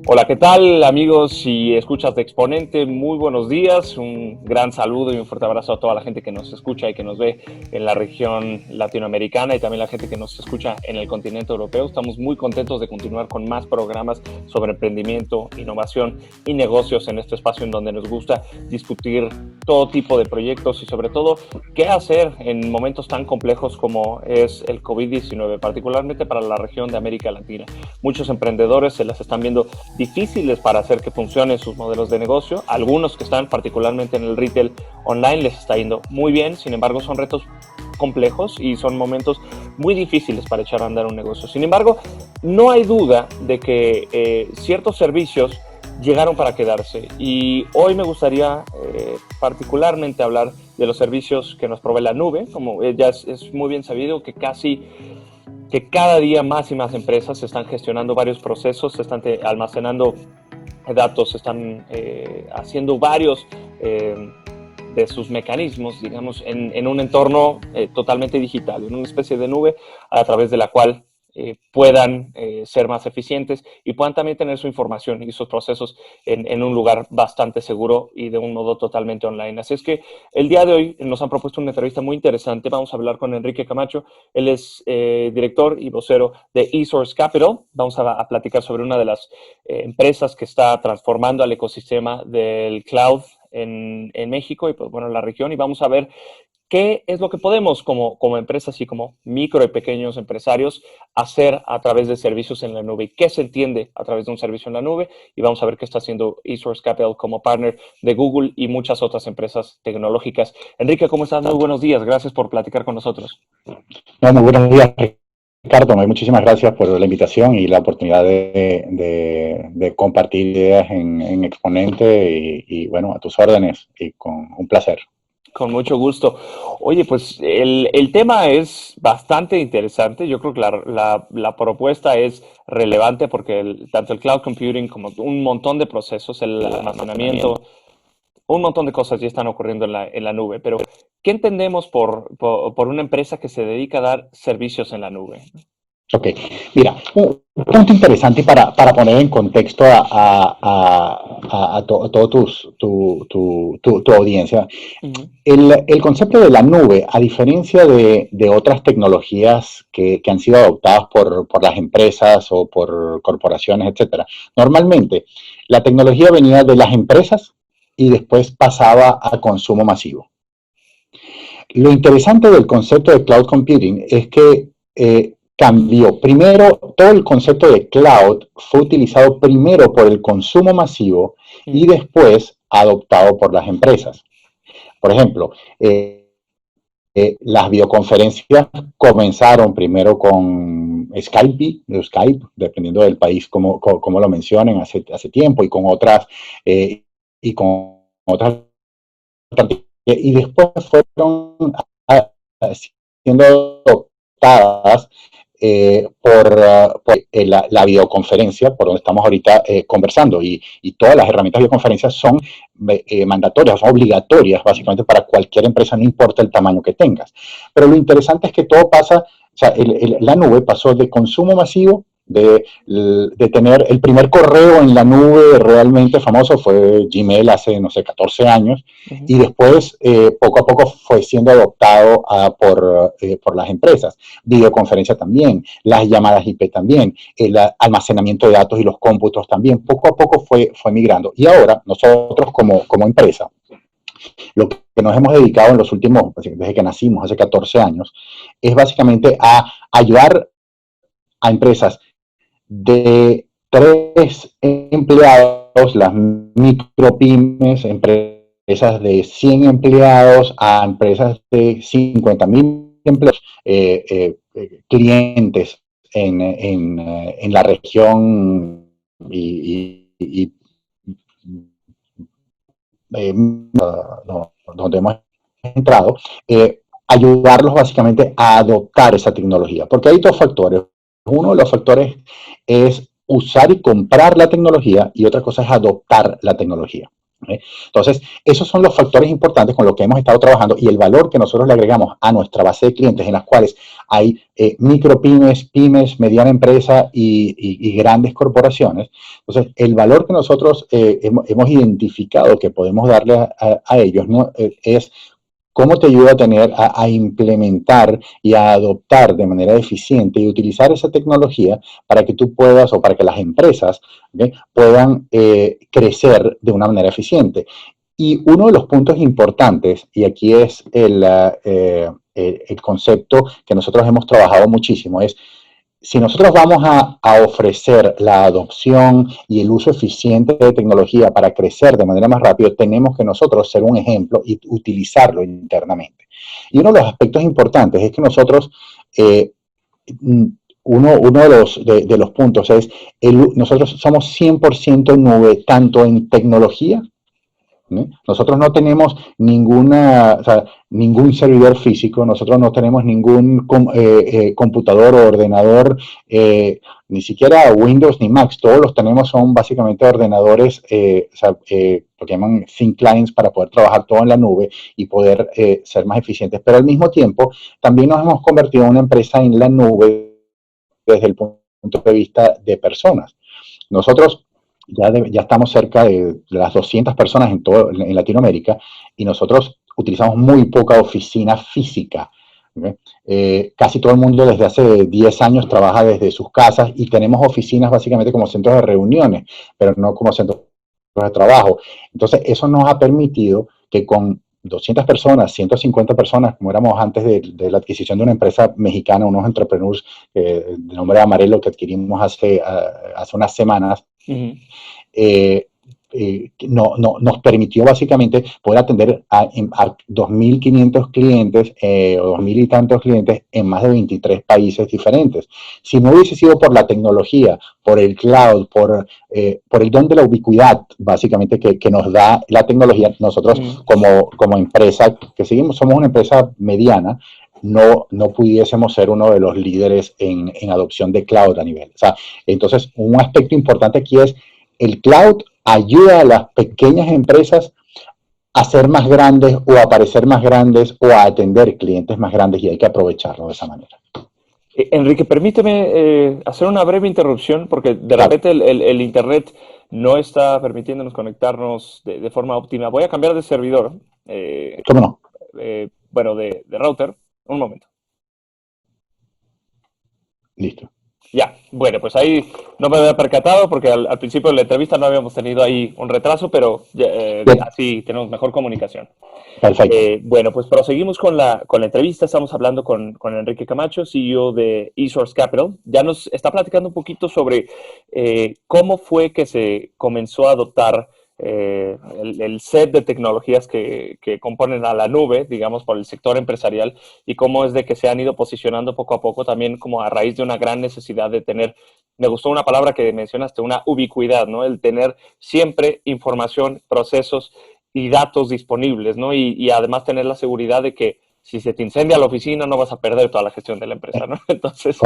Hola, ¿qué tal amigos y escuchas de Exponente? Muy buenos días, un gran saludo y un fuerte abrazo a toda la gente que nos escucha y que nos ve en la región latinoamericana y también la gente que nos escucha en el continente europeo. Estamos muy contentos de continuar con más programas sobre emprendimiento, innovación y negocios en este espacio en donde nos gusta discutir todo tipo de proyectos y sobre todo qué hacer en momentos tan complejos como es el COVID-19, particularmente para la región de América Latina. Muchos emprendedores se las están viendo difíciles para hacer que funcionen sus modelos de negocio. Algunos que están particularmente en el retail online les está yendo muy bien, sin embargo son retos complejos y son momentos muy difíciles para echar a andar un negocio. Sin embargo, no hay duda de que ciertos servicios llegaron para quedarse y hoy me gustaría particularmente hablar de los servicios que nos provee la nube. Como ya es muy bien sabido que cada día más y más empresas están gestionando varios procesos, se están almacenando datos, se están haciendo varios de sus mecanismos, digamos, en un entorno totalmente digital, en una especie de nube a través de la cual puedan ser más eficientes y puedan también tener su información y sus procesos en un lugar bastante seguro y de un modo totalmente online. Así es que el día de hoy nos han propuesto una entrevista muy interesante. Vamos a hablar con Enrique Camacho. Él es director y vocero de eSource Capital. Vamos a platicar sobre una de las empresas que está transformando al ecosistema del cloud en México y pues bueno, en la región, y vamos a ver qué es lo que podemos como empresas y como micro y pequeños empresarios hacer a través de servicios en la nube y qué se entiende a través de un servicio en la nube, y vamos a ver qué está haciendo eSource Capital como partner de Google y muchas otras empresas tecnológicas. Enrique, ¿cómo estás? Muy buenos días, gracias por platicar con nosotros. No, muy buenos días, Ricardo. Muchísimas gracias por la invitación y la oportunidad de compartir ideas en Exponente y, bueno, a tus órdenes y con un placer. Con mucho gusto. Oye, pues el tema es bastante interesante. Yo creo que la propuesta es relevante porque tanto el cloud computing como un montón de procesos, el almacenamiento, un montón de cosas ya están ocurriendo en la nube. Pero, ¿qué entendemos por una empresa que se dedica a dar servicios en la nube? Ok, mira, un punto interesante para poner en contexto a toda tu audiencia. Ujú. El concepto de la nube, a diferencia de otras tecnologías que han sido adoptadas por las empresas o por corporaciones, etcétera, normalmente la tecnología venía de las empresas y después pasaba a consumo masivo. Lo interesante del concepto de cloud computing es que cambió. Primero, todo el concepto de cloud fue utilizado primero por el consumo masivo y después adoptado por las empresas. Por ejemplo, las videoconferencias comenzaron primero con Skype, dependiendo del país como lo mencionen hace tiempo, y con otras, y con otras, y después fueron siendo adoptadas por la videoconferencia, por donde estamos ahorita conversando, y todas las herramientas de videoconferencia son mandatorias, son obligatorias básicamente para cualquier empresa, no importa el tamaño que tengas. Pero lo interesante es que todo pasa, o sea, la nube pasó de consumo masivo, de tener el primer correo en la nube realmente famoso fue Gmail hace, no sé, 14 años, y después poco a poco fue siendo adoptado por las empresas. Videoconferencia también, las llamadas IP también, el almacenamiento de datos y los cómputos también, poco a poco fue migrando. Y ahora nosotros como empresa, lo que nos hemos dedicado en los últimos, desde que nacimos hace 14 años, es básicamente a ayudar a empresas de 3 empleados, las micropymes, empresas de 100 empleados, a empresas de 50,000 empleados, clientes en la región y donde hemos entrado, ayudarlos básicamente a adoptar esa tecnología. Porque hay 2 factores. Uno de los factores es usar y comprar la tecnología, y otra cosa es adoptar la tecnología. Entonces, esos son los factores importantes con los que hemos estado trabajando y el valor que nosotros le agregamos a nuestra base de clientes, en las cuales hay micropymes, pymes, mediana empresa y grandes corporaciones. Entonces, el valor que nosotros hemos identificado que podemos darle a ellos, ¿no? Es cómo te ayuda a a implementar y a adoptar de manera eficiente y utilizar esa tecnología para que tú puedas, o para que las empresas, ¿okay?, puedan crecer de una manera eficiente. Y uno de los puntos importantes, y aquí es el concepto que nosotros hemos trabajado muchísimo, es: si nosotros vamos a ofrecer la adopción y el uso eficiente de tecnología para crecer de manera más rápida, tenemos que nosotros ser un ejemplo y utilizarlo internamente. Y uno de los aspectos importantes es que nosotros, uno de los puntos es, nosotros somos 100% nube, tanto en tecnología. Nosotros no tenemos ningún servidor físico, nosotros no tenemos ningún computador o ordenador, ni siquiera Windows ni Mac. Todos los tenemos, son básicamente ordenadores, lo que llaman thin clients, para poder trabajar todo en la nube y poder ser más eficientes. Pero al mismo tiempo, también nos hemos convertido en una empresa en la nube desde el punto de vista de personas. Nosotros ya estamos cerca de las 200 personas en Latinoamérica, y nosotros utilizamos muy poca oficina física. Casi todo el mundo desde hace 10 años trabaja desde sus casas, y tenemos oficinas básicamente como centros de reuniones, pero no como centros de trabajo. Entonces, eso nos ha permitido que con 200 personas, 150 personas, como éramos antes de la adquisición de una empresa mexicana, unos entrepreneurs de nombre Amarelo, que adquirimos hace unas semanas, nos permitió básicamente poder atender a 2.500 clientes o 2.000 y tantos clientes en más de 23 países diferentes. Si no hubiese sido por la tecnología, por el cloud, por el don de la ubicuidad, básicamente, que nos da la tecnología, nosotros como empresa, somos una empresa mediana, no pudiésemos ser uno de los líderes en adopción de cloud a nivel. Entonces, un aspecto importante aquí es: el cloud ayuda a las pequeñas empresas a ser más grandes, o a parecer más grandes, o a atender clientes más grandes, y hay que aprovecharlo de esa manera. Enrique, permíteme hacer una breve interrupción, porque de repente el Internet no está permitiéndonos conectarnos de forma óptima. Voy a cambiar de servidor. ¿Cómo no? Bueno, de router. Un momento. Listo. Ya, bueno, pues ahí no me había percatado, porque al principio de la entrevista no habíamos tenido ahí un retraso, pero así tenemos mejor comunicación. Perfecto. Bueno, pues proseguimos con la entrevista. Estamos hablando con Enrique Camacho, CEO de eSource Capital. Ya nos está platicando un poquito sobre cómo fue que se comenzó a adoptar el set de tecnologías que componen a la nube, digamos, por el sector empresarial, y cómo es de que se han ido posicionando poco a poco, también como a raíz de una gran necesidad de tener, me gustó una palabra que mencionaste, una ubicuidad, ¿no? El tener siempre información, procesos y datos disponibles, ¿no? Y además tener la seguridad de que si se te incendia la oficina no vas a perder toda la gestión de la empresa, ¿no? Entonces,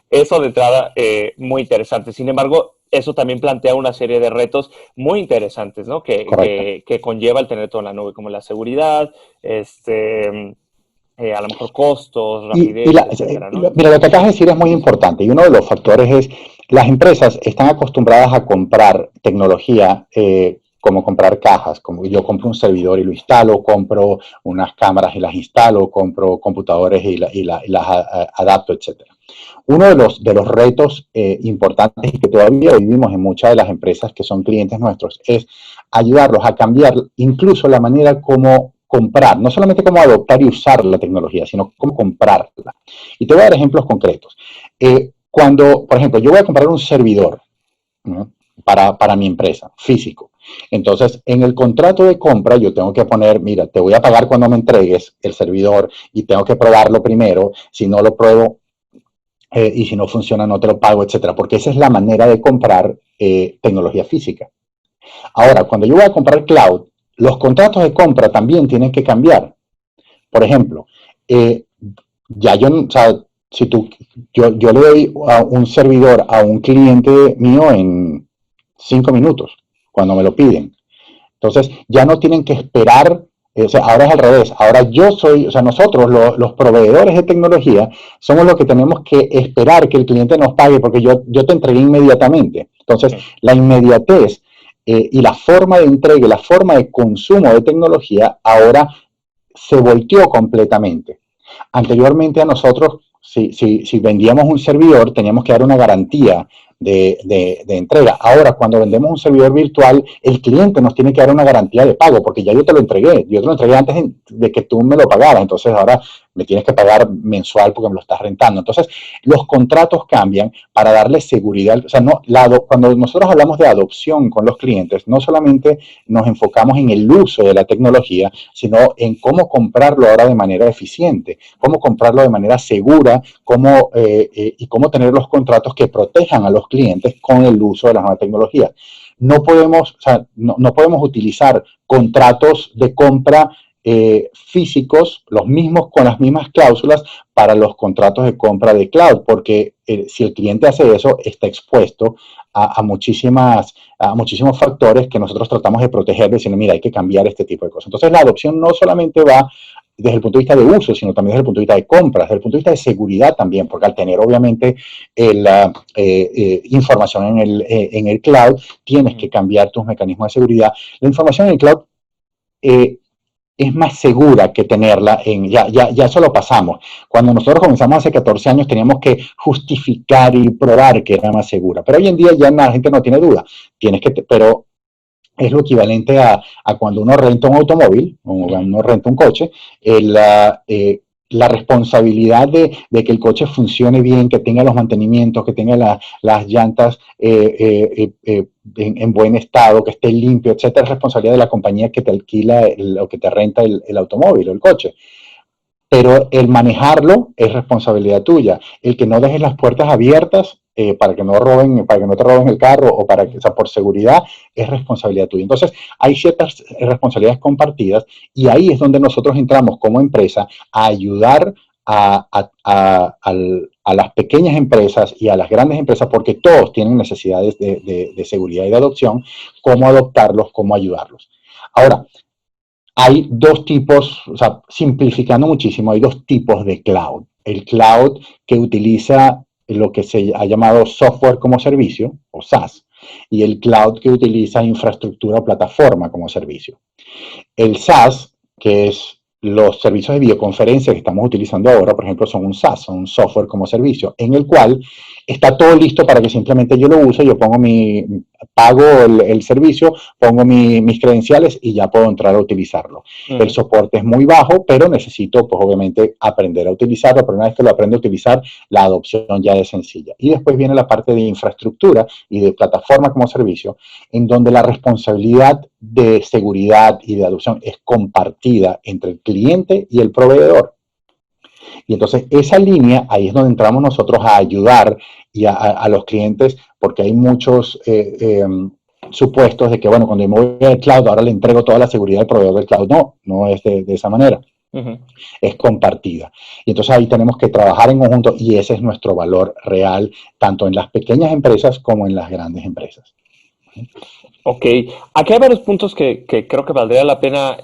eso de entrada, muy interesante. Sin embargo, eso también plantea una serie de retos muy interesantes, ¿no? Que conlleva el tener todo en la nube, como la seguridad, a lo mejor costos, rapidez, etcétera, ¿no? Mira, lo que acabas de decir es muy importante, y uno de los factores es: las empresas están acostumbradas a comprar tecnología, como comprar cajas, como yo compro un servidor y lo instalo, compro unas cámaras y las instalo, compro computadores y las adapto, etc. Uno de los retos importantes, y que todavía vivimos en muchas de las empresas que son clientes nuestros, es ayudarlos a cambiar incluso la manera como comprar, no solamente cómo adoptar y usar la tecnología, sino cómo comprarla. Y te voy a dar ejemplos concretos. Cuando, por ejemplo, yo voy a comprar un servidor, ¿no?, para mi empresa, físico. Entonces, en el contrato de compra yo tengo que poner: mira, te voy a pagar cuando me entregues el servidor, y tengo que probarlo primero. Si no lo pruebo y si no funciona, no te lo pago, etcétera. Porque esa es la manera de comprar tecnología física. Ahora, cuando yo voy a comprar cloud, los contratos de compra también tienen que cambiar. Por ejemplo, yo le doy un servidor a un cliente mío en 5 minutos, cuando me lo piden. Entonces, ya no tienen que esperar, o sea, ahora es al revés. Ahora yo soy, o sea, nosotros, los proveedores de tecnología, somos los que tenemos que esperar que el cliente nos pague porque yo te entregué inmediatamente. Entonces, la inmediatez y la forma de entrega, la forma de consumo de tecnología ahora se volteó completamente. Anteriormente a nosotros, si vendíamos un servidor, teníamos que dar una garantía de entrega. Ahora, cuando vendemos un servidor virtual, el cliente nos tiene que dar una garantía de pago, porque ya yo te lo entregué. Yo te lo entregué antes de que tú me lo pagaras. Entonces, ahora me tienes que pagar mensual porque me lo estás rentando. Entonces, los contratos cambian para darle seguridad. O sea, cuando nosotros hablamos de adopción con los clientes, no solamente nos enfocamos en el uso de la tecnología, sino en cómo comprarlo ahora de manera eficiente, cómo comprarlo de manera segura, y cómo tener los contratos que protejan a los clientes con el uso de las nuevas tecnologías. No podemos, o sea, no podemos utilizar contratos de compra físicos, los mismos con las mismas cláusulas para los contratos de compra de cloud, porque si el cliente hace eso, está expuesto a muchísimos factores que nosotros tratamos de proteger, diciendo, mira, hay que cambiar este tipo de cosas. Entonces, la adopción no solamente va desde el punto de vista de uso, sino también desde el punto de vista de compras, desde el punto de vista de seguridad también, porque al tener obviamente la información en el cloud, tienes que cambiar tus mecanismos de seguridad. La información en el cloud es más segura que tenerla ya eso lo pasamos. Cuando nosotros comenzamos hace 14 años teníamos que justificar y probar que era más segura, pero hoy en día ya la gente no tiene duda, pero es lo equivalente a cuando uno renta un automóvil, o uno renta un coche, la responsabilidad de que el coche funcione bien, que tenga los mantenimientos, que tenga las llantas en buen estado, que esté limpio, etcétera, es responsabilidad de la compañía que te alquila o que te renta el automóvil o el coche. Pero el manejarlo es responsabilidad tuya. El que no dejes las puertas abiertas para que no te roben el carro o sea, por seguridad, es responsabilidad tuya. Entonces, hay ciertas responsabilidades compartidas y ahí es donde nosotros entramos como empresa a ayudar a las pequeñas empresas y a las grandes empresas, porque todos tienen necesidades de seguridad y de adopción, cómo adoptarlos, cómo ayudarlos. Ahora, hay dos tipos, o sea, simplificando muchísimo, hay dos tipos de cloud. El cloud que utiliza lo que se ha llamado software como servicio, o SaaS, y el cloud que utiliza infraestructura o plataforma como servicio. El SaaS, que es los servicios de videoconferencia que estamos utilizando ahora, por ejemplo, son un SaaS, son un software como servicio, en el cual está todo listo para que simplemente yo lo use, pago el servicio, pongo mis credenciales y ya puedo entrar a utilizarlo. El soporte es muy bajo, pero necesito, pues obviamente, aprender a utilizarlo, pero una vez que lo aprendo a utilizar, la adopción ya es sencilla. Y después viene la parte de infraestructura y de plataforma como servicio, en donde la responsabilidad de seguridad y de adopción es compartida entre el cliente y el proveedor. Y entonces esa línea, ahí es donde entramos nosotros a ayudar y a los clientes, porque hay muchos supuestos de que, bueno, cuando me voy al cloud, ahora le entrego toda la seguridad al proveedor del cloud. No es de esa manera. Es compartida. Y entonces ahí tenemos que trabajar en conjunto y ese es nuestro valor real, tanto en las pequeñas empresas como en las grandes empresas. Ok, aquí hay varios puntos que creo que valdría la pena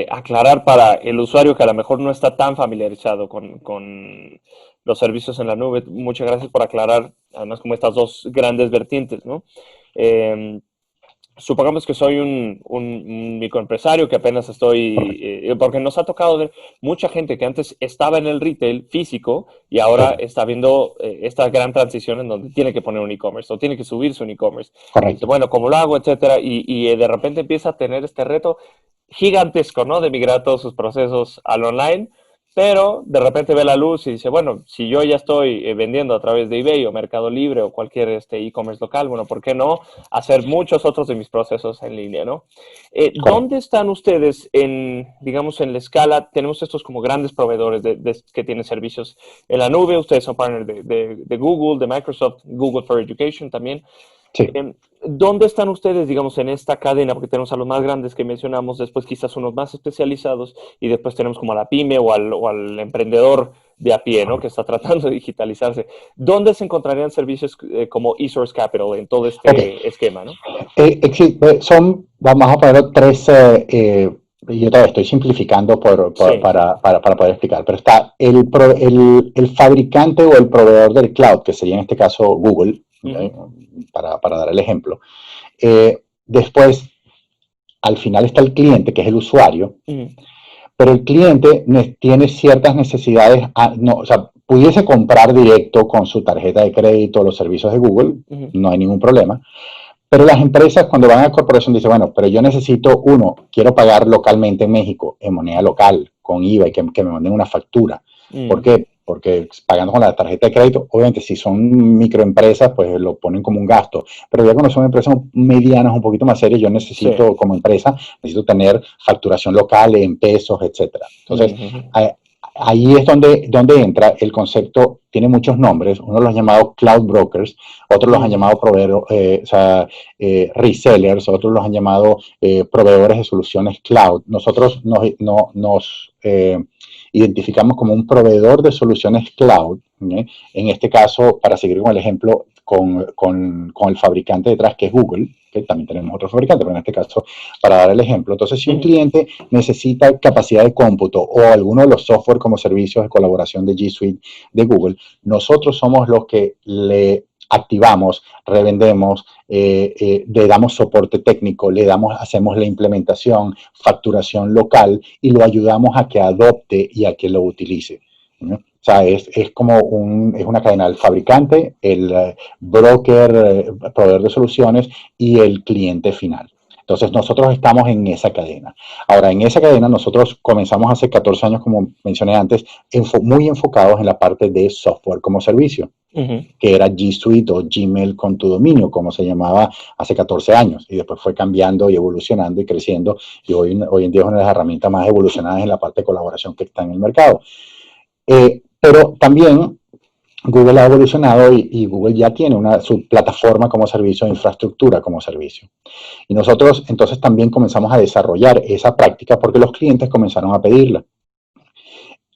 aclarar para el usuario que a lo mejor no está tan familiarizado con los servicios en la nube. Muchas gracias por aclarar, además, como estas dos grandes vertientes, ¿no? Supongamos que soy un microempresario que apenas estoy, porque nos ha tocado ver mucha gente que antes estaba en el retail físico y ahora está viendo esta gran transición en donde tiene que poner un e-commerce o tiene que subirse un e-commerce. Dice, bueno, ¿cómo lo hago? Etcétera. Y de repente empieza a tener este reto gigantesco, ¿no? De migrar todos sus procesos al online. Pero de repente ve la luz y dice, bueno, si yo ya estoy vendiendo a través de eBay o Mercado Libre o cualquier e-commerce local, bueno, ¿por qué no hacer muchos otros de mis procesos en línea, ¿no? ¿Dónde están ustedes digamos, en la escala? Tenemos estos como grandes proveedores que tienen servicios en la nube. Ustedes son partners de Google, de Microsoft, Google for Education también. Sí. ¿Dónde están ustedes, digamos, en esta cadena? Porque tenemos a los más grandes que mencionamos, después quizás unos más especializados y después tenemos como a la pyme o al emprendedor de a pie, ¿no? Que está tratando de digitalizarse. ¿Dónde se encontrarían servicios como eSource Capital en todo Ok. este esquema, ¿no? Vamos a poner tres, yo todavía estoy simplificando Sí. para poder explicar, pero está el fabricante o el proveedor del cloud, que sería en este caso Google, Ujú, ¿okay? Para dar el ejemplo. Después, al final está el cliente, que es el usuario, ujú, pero el cliente tiene ciertas necesidades, no, o sea, pudiese comprar directo con su tarjeta de crédito los servicios de Google, ujú, no hay ningún problema. Pero las empresas cuando van a corporación dicen, bueno, pero yo necesito, quiero pagar localmente en México, en moneda local, con IVA y que me manden una factura. ¿Por ujú. qué? Porque pagando con la tarjeta de crédito, obviamente si son microempresas, pues lo ponen como un gasto. Pero ya cuando son empresas medianas, un poquito más serias, yo Sí. necesito, como empresa, necesito tener facturación local en pesos, etcétera. Entonces, Ujú, ahí es donde entra el concepto, tiene muchos nombres, uno los ha llamado cloud brokers, otros los han ujú, llamado resellers, otros los han llamado proveedores de soluciones cloud. Nosotros nos identificamos como un proveedor de soluciones cloud, ¿eh? En este caso, para seguir con el ejemplo, con el fabricante detrás, que es Google, que también tenemos otro fabricante, pero en este caso, para dar el ejemplo. Entonces, si un ujú. cliente necesita capacidad de cómputo o alguno de los software como servicios de colaboración de G Suite de Google, nosotros somos los que le activamos, revendemos, le damos soporte técnico, hacemos la implementación, facturación local y lo ayudamos a que adopte y a que lo utilice, ¿no? O sea, es como es una cadena del fabricante, el broker, proveedor de soluciones y el cliente final. Entonces nosotros estamos en esa cadena. Ahora, en esa cadena nosotros comenzamos hace 14 años, como mencioné antes, muy enfocados en la parte de software como servicio, Ujú. que era G Suite o Gmail con tu dominio, como se llamaba hace 14 años, y después fue cambiando y evolucionando y creciendo, y hoy en día es una de las herramientas más evolucionadas en la parte de colaboración que está en el mercado. Pero también Google ha evolucionado y Google ya tiene su plataforma como servicio, infraestructura como servicio. Y nosotros entonces también comenzamos a desarrollar esa práctica porque los clientes comenzaron a pedirla.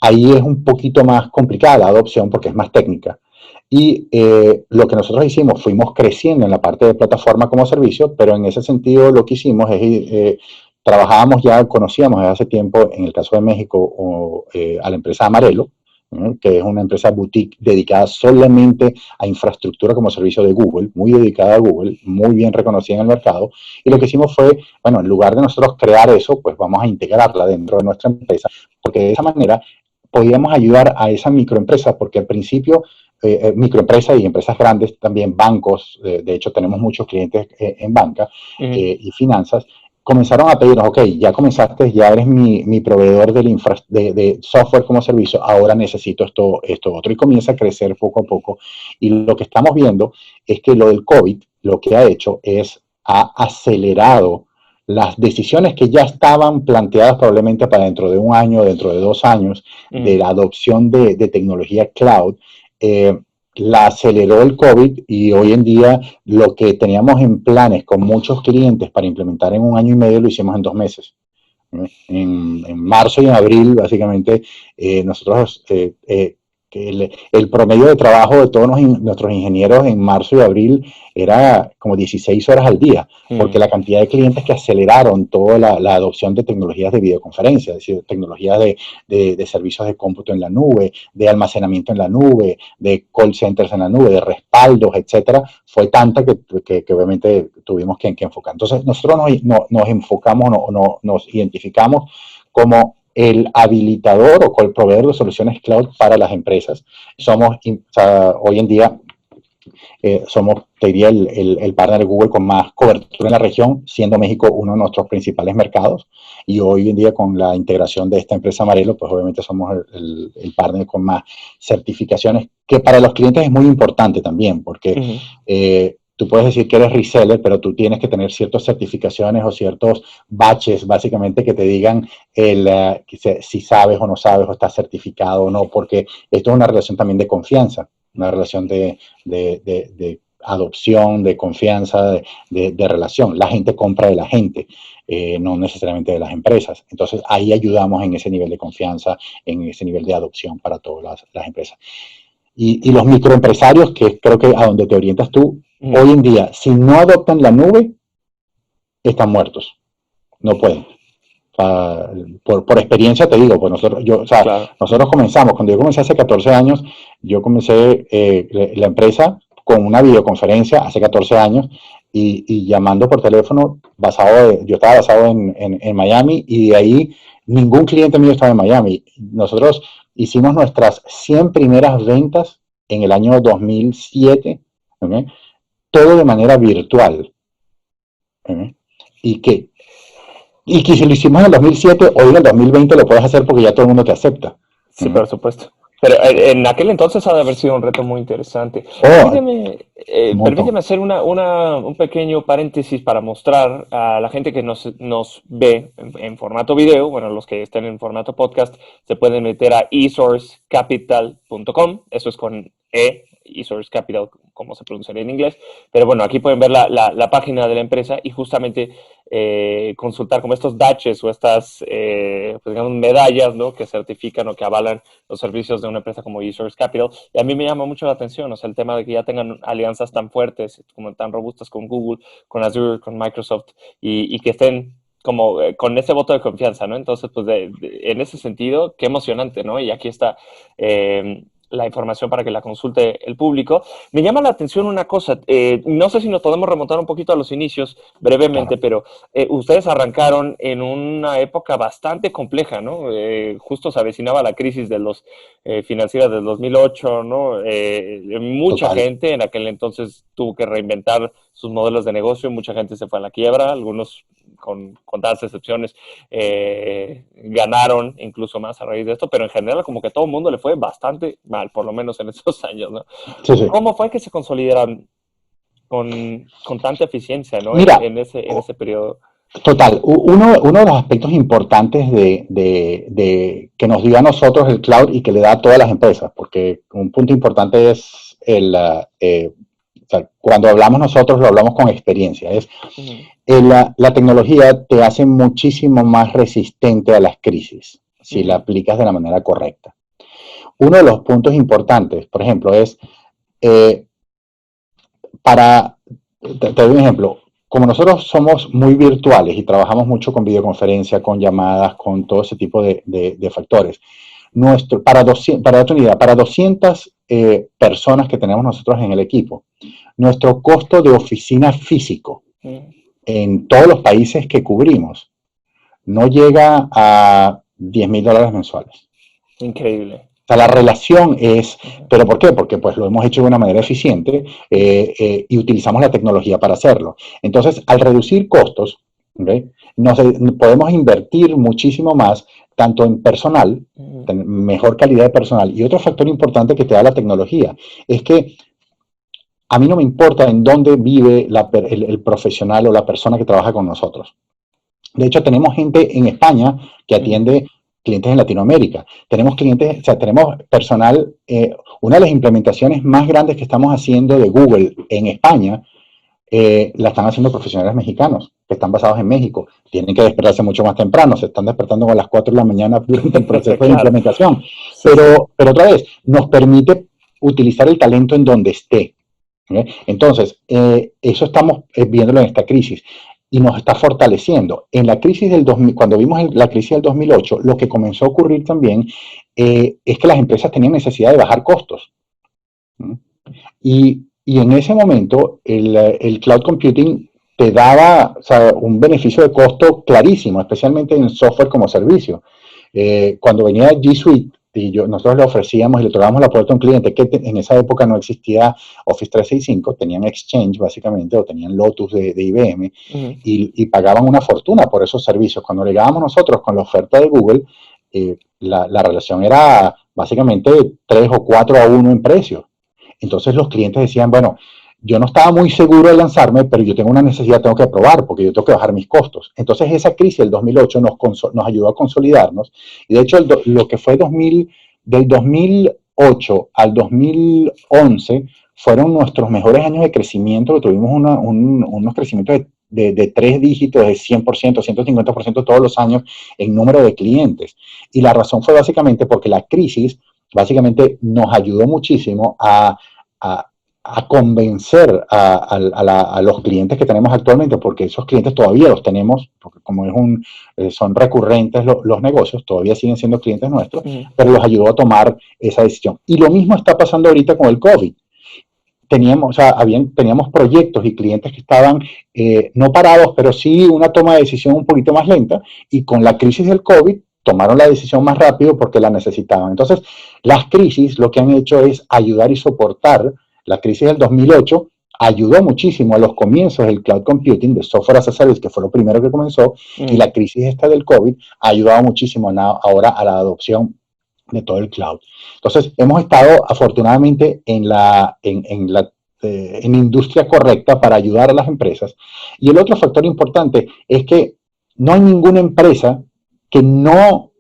Ahí es un poquito más complicada la adopción porque es más técnica. Y lo que nosotros hicimos, fuimos creciendo en la parte de plataforma como servicio, pero en ese sentido lo que hicimos es, trabajábamos ya, conocíamos desde hace tiempo, en el caso de México, a la empresa Amarelo, que es una empresa boutique dedicada solamente a infraestructura como servicio de Google, muy dedicada a Google, muy bien reconocida en el mercado. Y lo que hicimos fue, bueno, en lugar de nosotros crear eso, pues vamos a integrarla dentro de nuestra empresa, porque de esa manera podíamos ayudar a esa microempresa, porque al principio microempresas y empresas grandes, también bancos, de hecho tenemos muchos clientes en banca Ujú. y finanzas, comenzaron a pedirnos, ok, ya comenzaste, ya eres mi proveedor de software como servicio, ahora necesito esto otro, y comienza a crecer poco a poco. Y lo que estamos viendo es que lo del COVID, lo que ha hecho es, ha acelerado las decisiones que ya estaban planteadas probablemente para dentro de un año, dentro de 2 años, de Ujú. la adopción de tecnología cloud, eh, la aceleró el COVID y hoy en día lo que teníamos en planes con muchos clientes para implementar en un año y medio lo hicimos en 2 meses. En marzo y en abril, básicamente, nosotros, que el promedio de trabajo de todos nuestros ingenieros en marzo y abril era como 16 horas al día, porque Ujú. la cantidad de clientes que aceleraron toda la adopción de tecnologías de videoconferencia, es decir, tecnologías de servicios de cómputo en la nube, de almacenamiento en la nube, de call centers en la nube, de respaldos, etcétera, fue tanta que obviamente tuvimos que enfocar. Entonces, nosotros nos enfocamos, nos identificamos como el habilitador o el proveedor de soluciones cloud para las empresas. Somos, o sea, hoy en día, somos, te diría, el partner de Google con más cobertura en la región, siendo México uno de nuestros principales mercados. Y hoy en día, con la integración de esta empresa Amarelo, pues obviamente somos el partner con más certificaciones, que para los clientes es muy importante también, porque Ujú. tú puedes decir que eres reseller, pero tú tienes que tener ciertas certificaciones o ciertos batches, básicamente, que te digan si sabes o no sabes, o estás certificado o no, porque esto es una relación también de confianza, una relación de adopción, de confianza, de relación. La gente compra de la gente, no necesariamente de las empresas. Entonces, ahí ayudamos en ese nivel de confianza, en ese nivel de adopción para todas las empresas. Y los microempresarios, que creo que a donde te orientas tú, hoy en día, si no adoptan la nube, están muertos. No pueden. Por experiencia te digo, pues nosotros comenzamos, cuando yo comencé hace 14 años, yo comencé la empresa con una videoconferencia hace 14 años y llamando por teléfono, yo estaba basado en Miami, y de ahí ningún cliente mío estaba en Miami. Nosotros hicimos nuestras 100 primeras ventas en el año 2007, ¿okay? Todo de manera virtual. ¿Okay? Y que si lo hicimos en el 2007, hoy en el 2020 lo puedes hacer porque ya todo el mundo te acepta. Sí, por supuesto. Pero en aquel entonces ha de haber sido un reto muy interesante. Permíteme hacer un pequeño paréntesis para mostrar a la gente que nos ve en formato video. Bueno, los que estén en formato podcast se pueden meter a esourcecapital.com. Eso es con eSource Capital, como se pronunciaría en inglés. Pero bueno, aquí pueden ver la página de la empresa y justamente consultar como estos badges o estas, pues digamos, medallas, ¿no?, que certifican o que avalan los servicios de una empresa como eSource Capital. Y a mí me llama mucho la atención, o sea, el tema de que ya tengan alianzas tan fuertes, como tan robustas con Google, con Azure, con Microsoft, y que estén como con ese voto de confianza, ¿no? Entonces, pues en ese sentido, qué emocionante, ¿no? Y aquí está la información para que la consulte el público. Me llama la atención una cosa, no sé si nos podemos remontar un poquito a los inicios brevemente, pero ustedes arrancaron en una época bastante compleja, ¿no? Justo se avecinaba la crisis de los financiera del 2008, ¿no? Mucha gente en aquel entonces tuvo que reinventar sus modelos de negocio, mucha gente se fue a la quiebra, algunos con contadas excepciones ganaron incluso más a raíz de esto, pero en general como que todo el mundo le fue bastante mal, por lo menos en esos años, ¿no? Sí, sí. ¿Cómo fue que se consolidaron con tanta eficiencia, ¿no? Mira, en ese periodo. Total, uno de los aspectos importantes de que nos dio a nosotros el cloud y que le da a todas las empresas, porque un punto importante es o sea, cuando hablamos nosotros lo hablamos con experiencia, es la tecnología te hace muchísimo más resistente a las crisis si la aplicas de la manera correcta. Uno de los puntos importantes, por ejemplo, es te doy un ejemplo. Como nosotros somos muy virtuales y trabajamos mucho con videoconferencia, con llamadas, con todo ese tipo de factores, para 200 personas que tenemos nosotros en el equipo, nuestro costo de oficina físico en todos los países que cubrimos no llega a $10,000 mensuales. Increíble. O sea, la relación es, ¿pero por qué? Porque pues lo hemos hecho de una manera eficiente y utilizamos la tecnología para hacerlo. Entonces, al reducir costos, ¿okay?, podemos invertir muchísimo más, tanto en personal, mejor calidad de personal. Y otro factor importante que te da la tecnología es que a mí no me importa en dónde vive el profesional o la persona que trabaja con nosotros. De hecho, tenemos gente en España que atiende clientes en Latinoamérica. Tenemos clientes, o sea, tenemos personal. Una de las implementaciones más grandes que estamos haciendo de Google en España, la están haciendo profesionales mexicanos que están basados en México. Tienen que despertarse mucho más temprano, se están despertando a las 4 de la mañana durante el proceso de implementación. Pero otra vez, nos permite utilizar el talento en donde esté. ¿Okay? Entonces, eso estamos viéndolo en esta crisis y nos está fortaleciendo. En la crisis del 2000, cuando vimos la crisis del 2008, lo que comenzó a ocurrir también es que las empresas tenían necesidad de bajar costos. Y en ese momento, el cloud computing te daba, o sea, un beneficio de costo clarísimo, especialmente en software como servicio. Cuando venía G Suite, y nosotros le ofrecíamos y le tocábamos la puerta a un cliente que en esa época no existía Office 365, tenían Exchange básicamente, o tenían Lotus de IBM, y pagaban una fortuna por esos servicios. Cuando llegábamos nosotros con la oferta de Google, la relación era básicamente 3 o 4 a 1 en precio. Entonces los clientes decían, bueno, yo no estaba muy seguro de lanzarme, pero yo tengo una necesidad, tengo que probar, porque yo tengo que bajar mis costos. Entonces esa crisis del 2008 nos ayudó a consolidarnos. Y de hecho, lo que fue del 2008 2008 al 2011 fueron nuestros mejores años de crecimiento, que tuvimos unos crecimientos de 3 dígitos, de 100%, 150% todos los años en número de clientes. Y la razón fue básicamente porque la crisis básicamente nos ayudó muchísimo a convencer a los clientes que tenemos actualmente, porque esos clientes todavía los tenemos, porque como son recurrentes los negocios, todavía siguen siendo clientes nuestros, pero los ayudó a tomar esa decisión. Y lo mismo está pasando ahorita con el COVID. Teníamos proyectos y clientes que estaban no parados, pero sí una toma de decisión un poquito más lenta, y con la crisis del COVID tomaron la decisión más rápido porque la necesitaban. Entonces, las crisis lo que han hecho es ayudar y soportar. La crisis del 2008 ayudó muchísimo a los comienzos del cloud computing, de software as a service, que fue lo primero que comenzó, y la crisis esta del COVID ha ayudado muchísimo ahora a la adopción de todo el cloud. Entonces, hemos estado afortunadamente en la industria correcta para ayudar a las empresas. Y el otro factor importante es que no hay ninguna empresa que no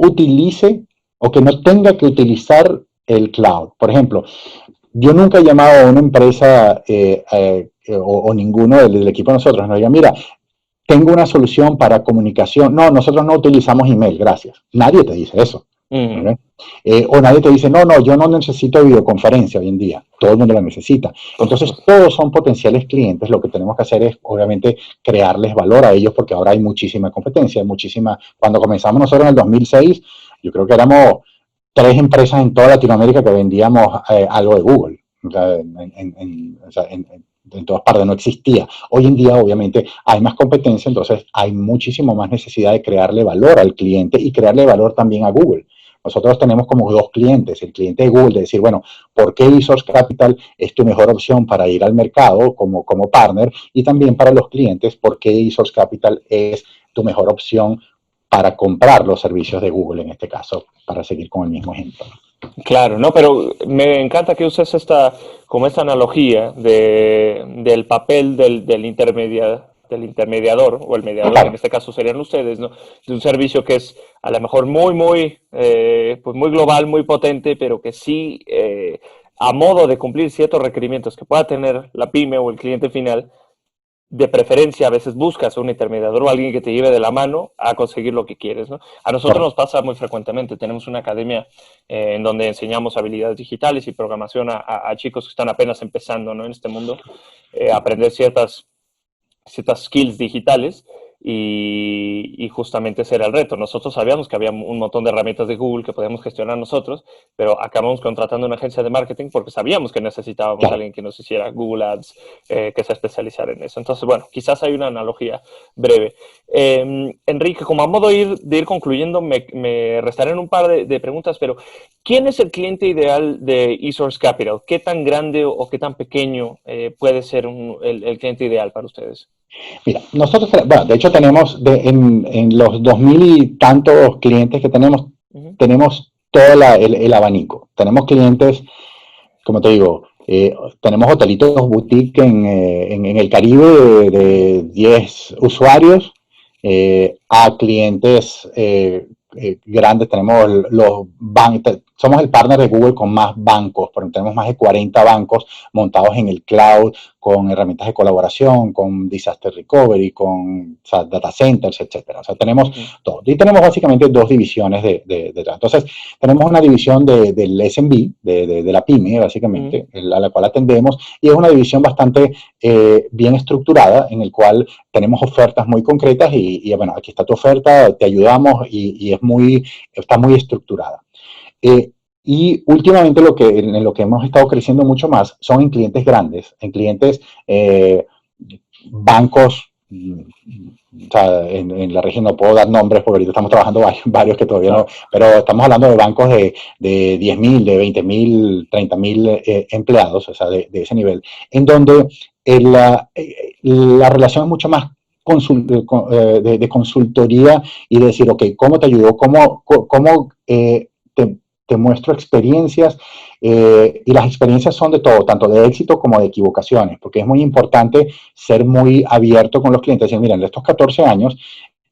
utilice o que no tenga que utilizar el cloud. Por ejemplo, yo nunca he llamado a una empresa o ninguno del equipo de nosotros, nos diga, mira, tengo una solución para comunicación. No, nosotros no utilizamos email, gracias. Nadie te dice eso. ¿Okay? O nadie te dice, no, yo no necesito videoconferencia hoy en día. Todo el mundo la necesita. Entonces, todos son potenciales clientes. Lo que tenemos que hacer es, obviamente, crearles valor a ellos, porque ahora hay muchísima competencia, Cuando comenzamos nosotros en el 2006, yo creo que éramos 3 empresas en toda Latinoamérica que vendíamos algo de Google. O sea, en todas partes no existía. Hoy en día, obviamente, hay más competencia, entonces hay muchísimo más necesidad de crearle valor al cliente y crearle valor también a Google. Nosotros tenemos como 2 clientes. El cliente de Google, de decir, bueno, ¿por qué eSource Capital es tu mejor opción para ir al mercado como partner? Y también para los clientes, ¿por qué eSource Capital es tu mejor opción para comprar los servicios de Google, en este caso, para seguir con el mismo ejemplo? Claro, no, pero me encanta que uses esta analogía del papel del intermediador, o el mediador, claro. En este caso serían ustedes, ¿no? De un servicio que es a lo mejor muy global, muy potente, pero que sí, a modo de cumplir ciertos requerimientos que pueda tener la pyme o el cliente final, de preferencia a veces buscas un intermediador o alguien que te lleve de la mano a conseguir lo que quieres, ¿no? A nosotros nos pasa muy frecuentemente. Tenemos una academia en donde enseñamos habilidades digitales y programación a chicos que están apenas empezando, ¿no? En este mundo, aprender ciertas skills digitales, y justamente ese era el reto. Nosotros sabíamos que había un montón de herramientas de Google que podíamos gestionar nosotros, pero acabamos contratando una agencia de marketing porque sabíamos que necesitábamos a alguien que nos hiciera Google Ads, que se especializara en eso. Entonces, bueno, quizás hay una analogía breve. Enrique, como a modo de ir concluyendo, me restarán un par de preguntas, pero ¿quién es el cliente ideal de eSource Capital? ¿Qué tan grande o qué tan pequeño puede ser el cliente ideal para ustedes? Mira, nosotros, bueno, de hecho tenemos en los 2000 y tantos clientes que tenemos, tenemos todo el abanico. Tenemos clientes, como te digo, tenemos hotelitos boutique en el Caribe de 10 usuarios, a clientes grandes. Tenemos los bancos, somos el partner de Google con más bancos, porque tenemos más de 40 bancos montados en el cloud, con herramientas de colaboración, con disaster recovery, con data centers, etcétera. O sea, tenemos todo. Y tenemos básicamente 2 divisiones entonces, tenemos una división del SMB, de la pyme, básicamente, a la cual atendemos, y es una división bastante bien estructurada, en el cual tenemos ofertas muy concretas y bueno, aquí está tu oferta, te ayudamos, y está muy estructurada. Y últimamente en lo que hemos estado creciendo mucho más son en clientes grandes, en clientes bancos. O sea, en la región no puedo dar nombres porque ahorita estamos trabajando varios que todavía no, pero estamos hablando de bancos de 10.000, de 20.000, 30.000 empleados, o sea, de ese nivel, en donde la relación es mucho más de consultoría y de decir, ok, ¿cómo te ayudo? ¿Cómo te muestro experiencias? Y las experiencias son de todo, tanto de éxito como de equivocaciones, porque es muy importante ser muy abierto con los clientes y decir, miren, en estos 14 años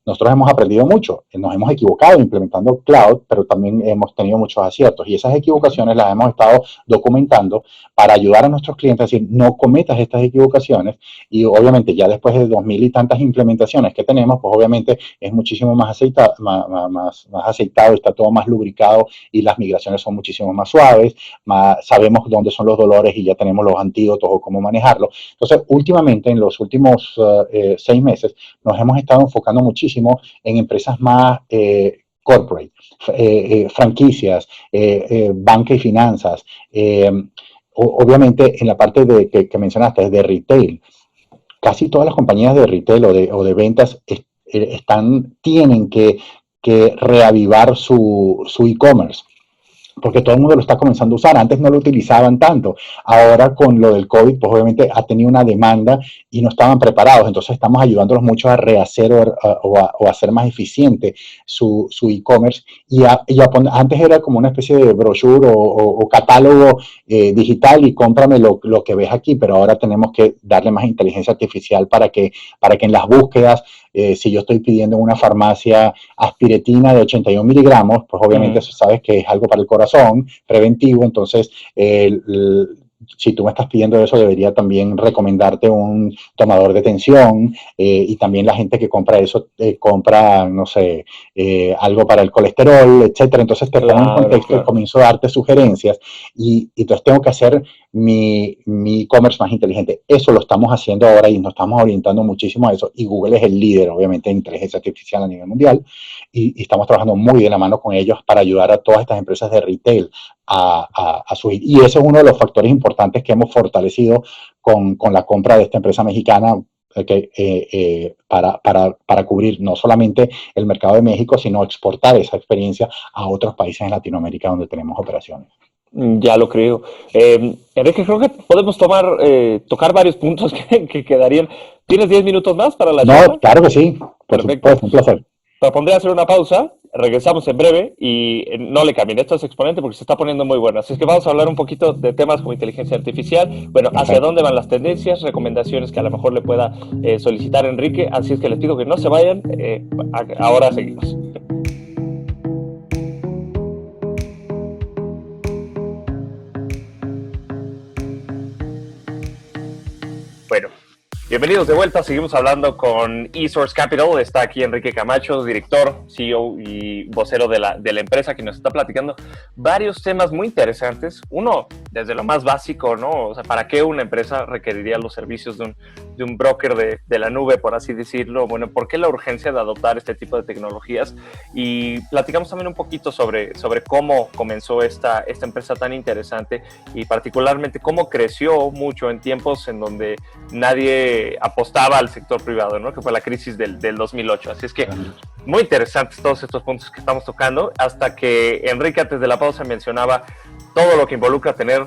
nosotros hemos aprendido mucho, nos hemos equivocado implementando cloud, pero también hemos tenido muchos aciertos y esas equivocaciones las hemos estado documentando para ayudar a nuestros clientes a decir, no cometas estas equivocaciones y obviamente ya después de 2000 y tantas implementaciones que tenemos, pues obviamente es muchísimo más aceitado, más aceitado, está todo más lubricado y las migraciones son muchísimo más suaves, sabemos dónde son los dolores y ya tenemos los antídotos o cómo manejarlo. Entonces, últimamente, en los últimos 6 meses, nos hemos estado enfocando muchísimo en empresas más corporate, franquicias, banca y finanzas, obviamente en la parte que mencionaste, de retail. Casi todas las compañías de retail o de ventas tienen que reavivar su e-commerce, porque todo el mundo lo está comenzando a usar. Antes no lo utilizaban tanto. Ahora con lo del COVID, pues obviamente ha tenido una demanda y no estaban preparados. Entonces estamos ayudándolos mucho a rehacer o a hacer más eficiente su e-commerce. Antes era como una especie de brochure o catálogo digital y cómprame lo que ves aquí, pero ahora tenemos que darle más inteligencia artificial para que en las búsquedas, si yo estoy pidiendo en una farmacia aspiretina de 81 miligramos, pues obviamente eso sabes que es algo para el corazón, preventivo, entonces si tú me estás pidiendo eso, debería también recomendarte un tomador de tensión y también la gente que compra eso, compra, no sé, algo para el colesterol, etcétera. Entonces te pongo en contexto y comienzo a darte sugerencias y entonces tengo que hacer mi e-commerce más inteligente. Eso lo estamos haciendo ahora y nos estamos orientando muchísimo a eso y Google es el líder, obviamente, en inteligencia artificial a nivel mundial y estamos trabajando muy de la mano con ellos para ayudar a todas estas empresas de retail a subir. Y ese es uno de los factores importantes que hemos fortalecido con la compra de esta empresa mexicana para cubrir no solamente el mercado de México, sino exportar esa experiencia a otros países en Latinoamérica donde tenemos operaciones. Ya lo creo. Enrique, creo que podemos tocar varios puntos que quedarían. ¿Tienes 10 minutos más para la charla? No, claro que sí. Perfecto. Supuesto, un placer. Propondré hacer una pausa, regresamos en breve y no le cambien, esto es Exponente porque se está poniendo muy bueno. Así es que vamos a hablar un poquito de temas como inteligencia artificial, bueno, hacia dónde van las tendencias, recomendaciones que a lo mejor le pueda solicitar Enrique. Así es que les pido que no se vayan, ahora seguimos. Bueno, bienvenidos de vuelta, seguimos hablando con eSource Capital, está aquí Enrique Camacho, director, CEO y vocero de la empresa, que nos está platicando varios temas muy interesantes. Uno, desde lo más básico, ¿no? O sea, ¿para qué una empresa requeriría los servicios de un broker de la nube, por así decirlo? Bueno, ¿por qué la urgencia de adoptar este tipo de tecnologías? Y platicamos también un poquito sobre cómo comenzó esta empresa tan interesante y particularmente cómo creció mucho en tiempos en donde nadie apostaba al sector privado, ¿no? Que fue la crisis del 2008. Así es que muy interesantes todos estos puntos que estamos tocando, hasta que Enrique antes de la pausa mencionaba todo lo que involucra tener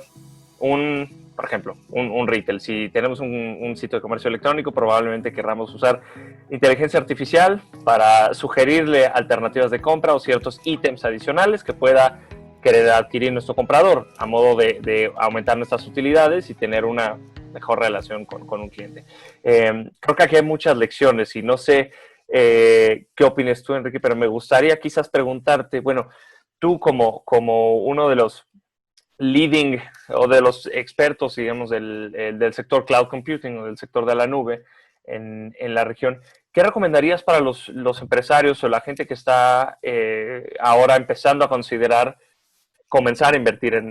por ejemplo, un retail. Si tenemos un sitio de comercio electrónico, probablemente querramos usar inteligencia artificial para sugerirle alternativas de compra o ciertos ítems adicionales que pueda querer adquirir nuestro comprador, a modo de aumentar nuestras utilidades y tener una mejor relación con un cliente. Creo que aquí hay muchas lecciones y no sé qué opinas tú, Enrique, pero me gustaría quizás preguntarte, bueno, tú como uno de los leading o de los expertos, digamos, del sector cloud computing o del sector de la nube en la región, ¿qué recomendarías para los empresarios o la gente que está ahora empezando a considerar comenzar a invertir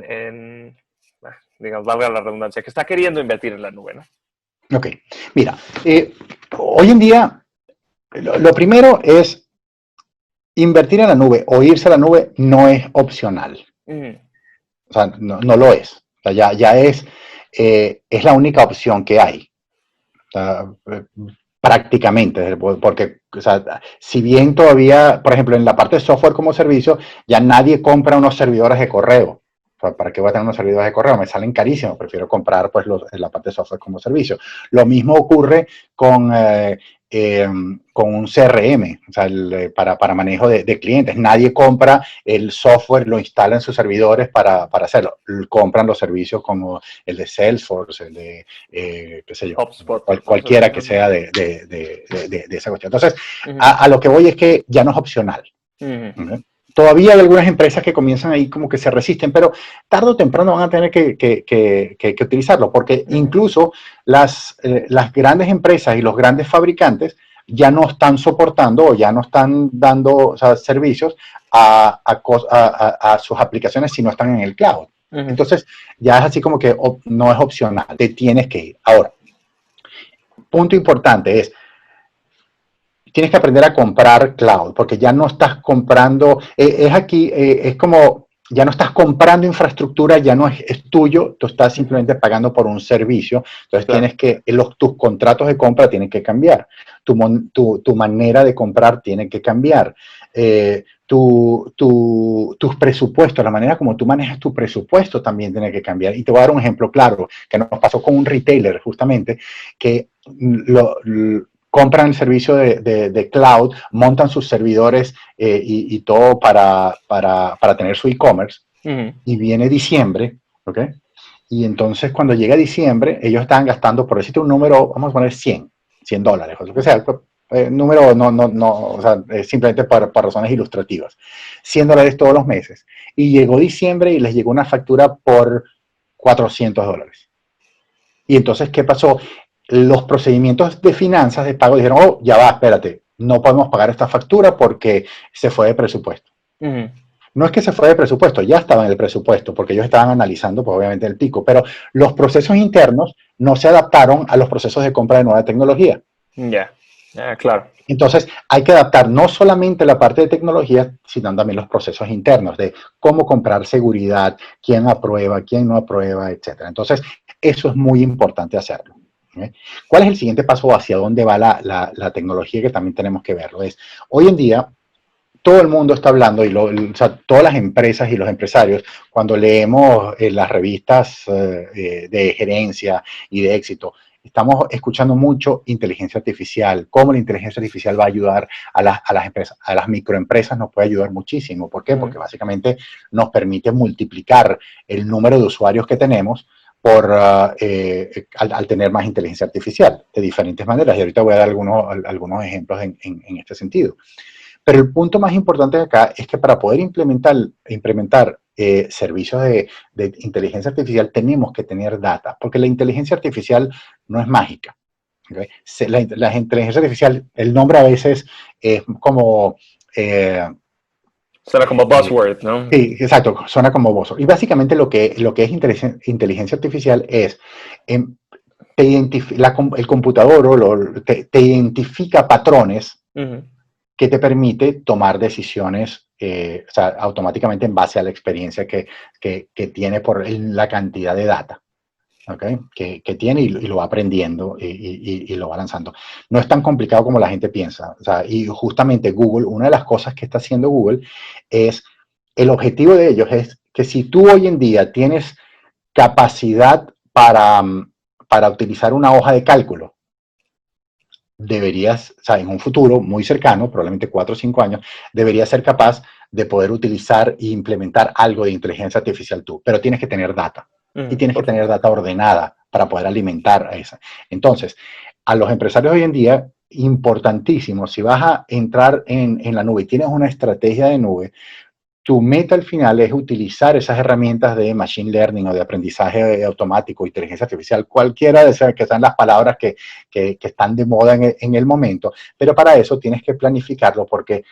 digamos, valga la redundancia, que está queriendo invertir en la nube, ¿no? Ok, mira, hoy en día lo primero es invertir en la nube o irse a la nube no es opcional. O sea, no lo es. O sea, ya es la única opción que hay. O sea, prácticamente, porque o sea, si bien todavía, por ejemplo, en la parte de software como servicio, ya nadie compra unos servidores de correo. ¿Para qué voy a tener unos servidores de correo? Me salen carísimos, prefiero comprar pues la parte de software como servicio. Lo mismo ocurre con con un CRM, o sea, para manejo de clientes. Nadie compra el software, lo instala en sus servidores para hacerlo. Compran los servicios como el de Salesforce, el de, qué sé yo, HubSpot, cosas cualquiera así, que ¿no? sea de esa cuestión. Entonces, Ujú, a lo que voy es que ya no es opcional. ujú, ¿Okay? Todavía hay algunas empresas que comienzan ahí como que se resisten, pero tarde o temprano van a tener que utilizarlo, porque ujú. incluso las grandes empresas y los grandes fabricantes ya no están soportando o ya no están dando, o sea, servicios a sus aplicaciones si no están en el cloud. Ujú. Entonces, ya es así como que no es opcional, te tienes que ir. Ahora, punto importante es, tienes que aprender a comprar cloud, porque ya no estás comprando, es como, ya no estás comprando infraestructura, ya no es tuyo, tú estás Ujú. simplemente pagando por un servicio, entonces Claro. tus contratos de compra tienen que cambiar, tu manera de comprar tiene que cambiar, tus presupuestos, la manera como tú manejas tu presupuesto también tiene que cambiar. Y te voy a dar un ejemplo claro, que nos pasó con un retailer justamente, que compran el servicio de cloud, montan sus servidores y todo para tener su e-commerce, Ujú. y viene diciembre, ¿ok? Y entonces cuando llega diciembre, ellos estaban gastando, por decirte un número, vamos a poner $100 o lo que sea, número o sea, simplemente para razones ilustrativas, $100 todos los meses. Y llegó diciembre y les llegó una factura por $400. Y entonces, ¿qué pasó? Los procedimientos de finanzas de pago dijeron, oh, ya va, espérate, no podemos pagar esta factura porque se fue de presupuesto. Ujú. No es que se fue de presupuesto, ya estaba en el presupuesto, porque ellos estaban analizando, pues obviamente, el pico, pero los procesos internos no se adaptaron a los procesos de compra de nueva tecnología. Ya, ya, claro. Entonces, hay que adaptar no solamente la parte de tecnología, sino también los procesos internos de cómo comprar seguridad, quién aprueba, quién no aprueba, etcétera. Entonces, eso es muy importante hacerlo. ¿Eh? ¿Cuál es el siguiente paso hacia dónde va la tecnología que también tenemos que verlo? Es, hoy en día, todo el mundo está hablando, o sea, todas las empresas y los empresarios, cuando leemos las revistas de gerencia y de éxito, estamos escuchando mucho inteligencia artificial, cómo la inteligencia artificial va a ayudar a las empresas, a las microempresas nos puede ayudar muchísimo. ¿Por qué? Ujú. Porque básicamente nos permite multiplicar el número de usuarios que tenemos al tener más inteligencia artificial de diferentes maneras. Y ahorita voy a dar algunos ejemplos en este sentido. Pero el punto más importante de acá es que para poder implementar servicios de inteligencia artificial tenemos que tener data, porque la inteligencia artificial no es mágica. ¿Okay? La inteligencia artificial, el nombre a veces es como... Suena como eh, buzzword, ¿no? sí, exacto, suena como voz. Y básicamente lo que es inteligencia artificial es... em, el computador te identifica patrones Ujú. que te permite tomar decisiones o sea, automáticamente en base a la experiencia que tiene por la cantidad de data, ¿okay? Que tiene y lo va aprendiendo y lo va lanzando. No es tan complicado como la gente piensa. O sea, y justamente Google, una de las cosas que está haciendo Google es, el objetivo de ellos es que si tú hoy en día tienes capacidad para utilizar una hoja de cálculo, deberías, o sea, en un futuro muy cercano, probablemente 4 o 5 años, deberías ser capaz de poder utilizar e implementar algo de inteligencia artificial tú, pero tienes que tener data y Ujú. tienes que Por tener supuesto. data ordenada para poder alimentar a esa. Entonces, a los empresarios hoy en día, importantísimo, si vas a entrar en la nube y tienes una estrategia de nube, tu meta al final es utilizar esas herramientas de machine learning o de aprendizaje automático, inteligencia artificial, cualquiera de esas que sean las palabras que están de moda en el momento, pero para eso tienes que planificarlo porque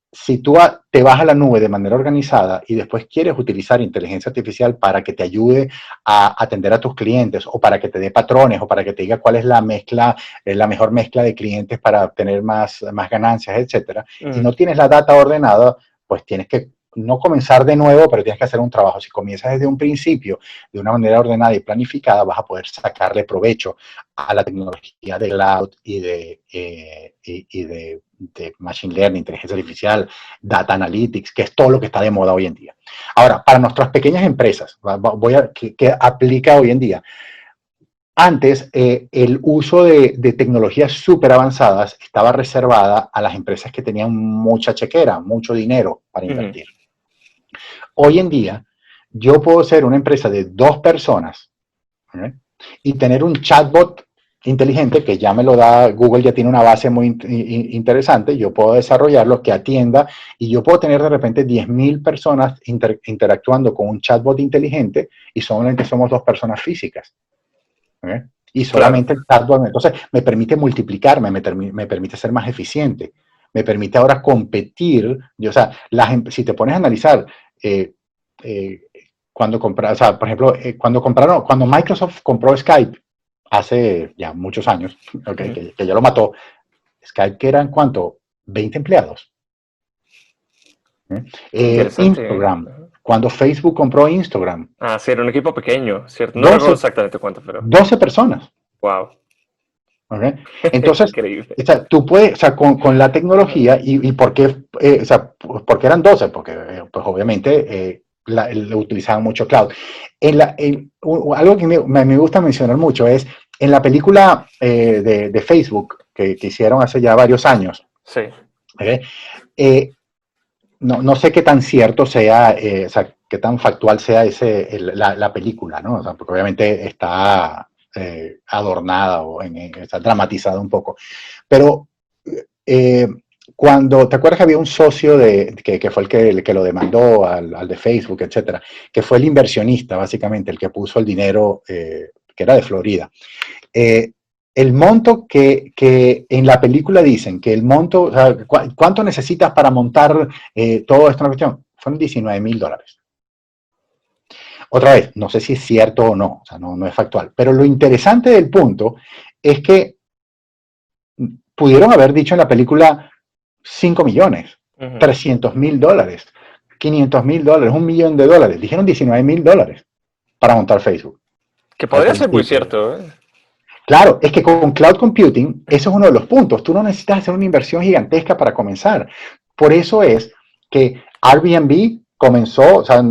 si tú te vas a la nube de manera organizada y después quieres utilizar inteligencia artificial para que te ayude a atender a tus clientes o para que te dé patrones o para que te diga cuál es la mezcla, la mejor mezcla de clientes para obtener más ganancias, etcétera, y Ujú. no tienes la data ordenada, pues tienes que no comenzar de nuevo, pero tienes que hacer un trabajo. Si comienzas desde un principio, de una manera ordenada y planificada, vas a poder sacarle provecho a la tecnología de cloud y de machine learning, inteligencia artificial, data analytics, que es todo lo que está de moda hoy en día. Ahora, para nuestras pequeñas empresas, que aplica hoy en día, Antes, el uso de tecnologías súper avanzadas estaba reservada a las empresas que tenían mucha chequera, mucho dinero para invertir. Hoy en día, yo puedo ser una empresa de 2 personas, ¿okay? Y tener un chatbot inteligente que ya me lo da Google, ya tiene una base muy interesante, yo puedo desarrollarlo que atienda y yo puedo tener de repente 10.000 personas interactuando con un chatbot inteligente y solamente somos 2 personas físicas. ¿Okay? Y solamente el chatbot, entonces me permite multiplicarme, me permite ser más eficiente, me permite ahora competir. O sea, si te pones a analizar, cuando compraron, o sea, por ejemplo, cuando Microsoft compró Skype hace ya muchos años, okay, que ya lo mató, Skype que eran ¿cuánto? 20 empleados. Instagram, cuando Facebook compró Instagram. Ah, sí, era un equipo pequeño, ¿cierto? No recuerdo exactamente cuánto, pero... 12 personas. Wow. Okay. Entonces, o sea, tú puedes, o sea, con la tecnología, y ¿por qué? O sea, ¿por qué eran 12? Porque, pues obviamente, lo utilizaban mucho cloud. Algo que me gusta mencionar mucho es, en la película de Facebook, que hicieron hace ya varios años, sí. ¿okay? No sé qué tan cierto sea, o sea, qué tan factual sea la película, ¿no? O sea, porque obviamente está adornada o está dramatizada un poco. Pero cuando, ¿te acuerdas que había un socio que fue el que lo demandó al de Facebook, etcétera? Que fue el inversionista, básicamente, el que puso el dinero, que era de Florida. El monto que en la película dicen que el monto, o sea, ¿cuánto necesitas para montar todo esto en la cuestión? Fueron $19,000. Otra vez, no sé si es cierto o no, o sea, no es factual. Pero lo interesante del punto es que pudieron haber dicho en la película 5 millones, $300,000, $500,000, $1,000,000. Dijeron $19,000 para montar Facebook. Que podría ser muy cierto, ¿eh? Claro, es que con cloud computing, eso es uno de los puntos. Tú no necesitas hacer una inversión gigantesca para comenzar. Por eso es que Airbnb comenzó, o sea,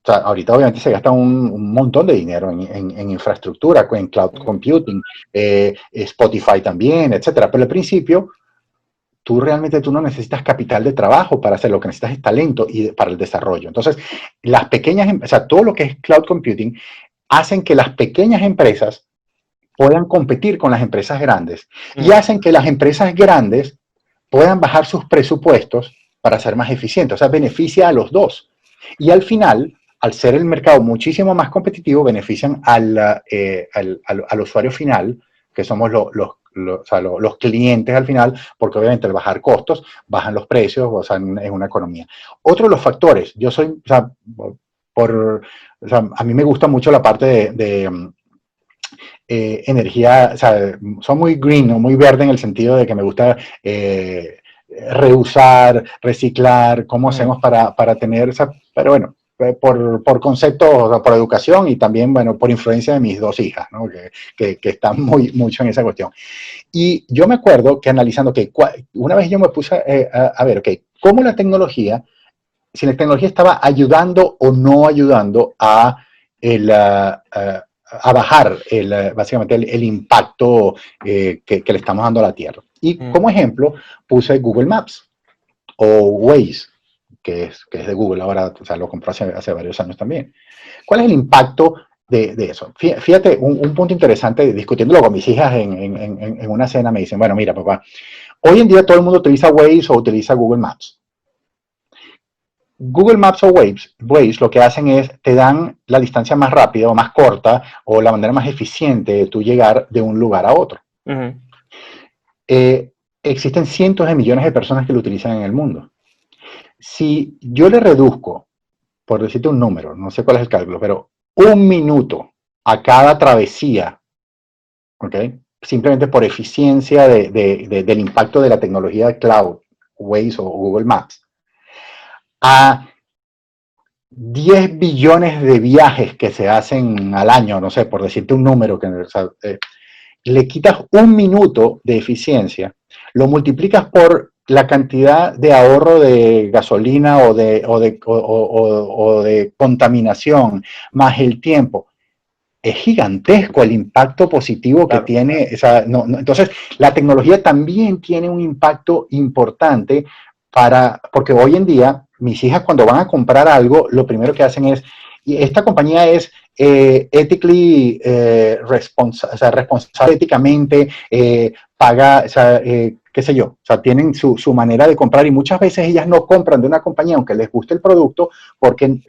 ahorita obviamente se gasta un montón de dinero en infraestructura, en cloud computing, Spotify también, etcétera. Pero al principio, tú no necesitas capital de trabajo para hacer lo que necesitas es talento y para el desarrollo. Entonces, las pequeñas, o sea, todo lo que es cloud computing hacen que las pequeñas empresas puedan competir con las empresas grandes y hacen que las empresas grandes puedan bajar sus presupuestos para ser más eficientes. O sea, beneficia a los dos. Y al final, al ser el mercado muchísimo más competitivo, benefician al usuario final, que somos los clientes al final, porque obviamente al bajar costos, bajan los precios, o sea, en una economía. Otro de los factores, yo soy, o sea, a mí me gusta mucho la parte de energía, o sea, son muy green, ¿no? Muy verde en el sentido de que me gusta reusar, reciclar, cómo hacemos para tener, o sea, pero bueno, por concepto, o sea, por educación y también, bueno, por influencia de mis 2 hijas, ¿no? que están mucho en esa cuestión. Y yo me acuerdo que analizando que una vez yo me puse a ver, ok, cómo la tecnología, si la tecnología estaba ayudando o no ayudando a bajar básicamente el impacto que le estamos dando a la Tierra. Y como ejemplo puse Google Maps o Waze, que es de Google ahora, o sea, lo compró hace varios años también. ¿Cuál es el impacto de eso? Fíjate, un punto interesante, discutiéndolo con mis hijas en una cena, me dicen, bueno, mira, papá, hoy en día todo el mundo utiliza Waze o utiliza Google Maps. Google Maps o Waze lo que hacen es, te dan la distancia más rápida o más corta o la manera más eficiente de tú llegar de un lugar a otro. Existen cientos de millones de personas que lo utilizan en el mundo. Si yo le reduzco, por decirte un número, no sé cuál es el cálculo, pero 1 minuto a cada travesía, ¿ok? Simplemente por eficiencia del impacto de la tecnología de cloud, Waze o Google Maps, a 10 billones de viajes que se hacen al año, no sé, por decirte un número, o sea, le quitas 1 minuto de eficiencia, lo multiplicas por la cantidad de ahorro de gasolina o de contaminación, más el tiempo. es gigantesco el impacto positivo que Claro. tiene. Entonces, la tecnología también tiene un impacto importante porque hoy en día mis hijas cuando van a comprar algo, lo primero que hacen es, y esta compañía es o sea, responsable éticamente, paga, o sea, qué sé yo, o sea, tienen su manera de comprar y muchas veces ellas no compran de una compañía aunque les guste el producto porque,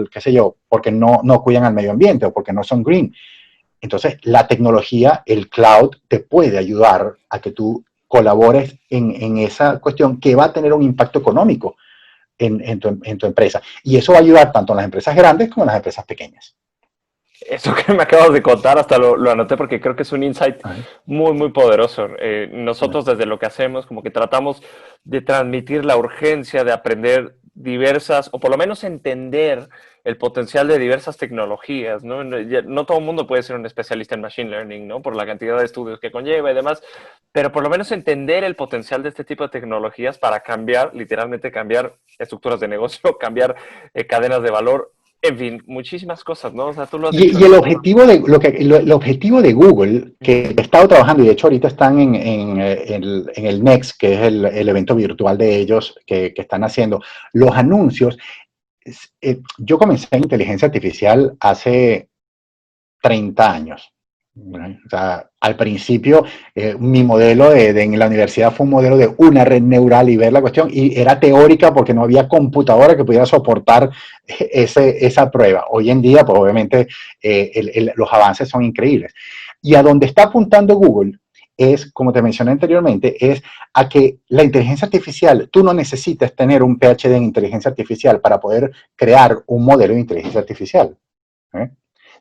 qué sé yo, porque no cuidan al medio ambiente o porque no son green. Entonces, la tecnología, el cloud, te puede ayudar a que tú colabores en esa cuestión que va a tener un impacto económico en tu empresa. Y eso va a ayudar tanto en las empresas grandes como en las empresas pequeñas. Eso que me acabas de contar, hasta lo anoté porque creo que es un insight Ajá. muy, muy poderoso. Nosotros desde lo que hacemos, como que tratamos de transmitir la urgencia de aprender diversas, o por lo menos entender el potencial de diversas tecnologías, ¿no? No todo el mundo puede ser un especialista en Machine Learning, ¿no? Por la cantidad de estudios que conlleva y demás, pero por lo menos entender el potencial de este tipo de tecnologías para cambiar, literalmente cambiar estructuras de negocio, cambiar cadenas de valor, en fin, muchísimas cosas, ¿no? O sea, tú lo has dicho Y en el un... objetivo el objetivo de Google, que he estado trabajando, y de hecho ahorita están en el Next, que es el evento virtual de ellos que están haciendo, los anuncios. Yo comencé en inteligencia artificial hace 30 años. ¿No? O sea, al principio, mi modelo en la universidad fue un modelo de una red neural y ver la cuestión, y era teórica porque no había computadora que pudiera soportar esa prueba. Hoy en día, pues obviamente, los avances son increíbles. Y a donde está apuntando Google es, como te mencioné anteriormente, es a que la inteligencia artificial, tú no necesitas tener un PhD en inteligencia artificial para poder crear un modelo de inteligencia artificial. ¿Eh?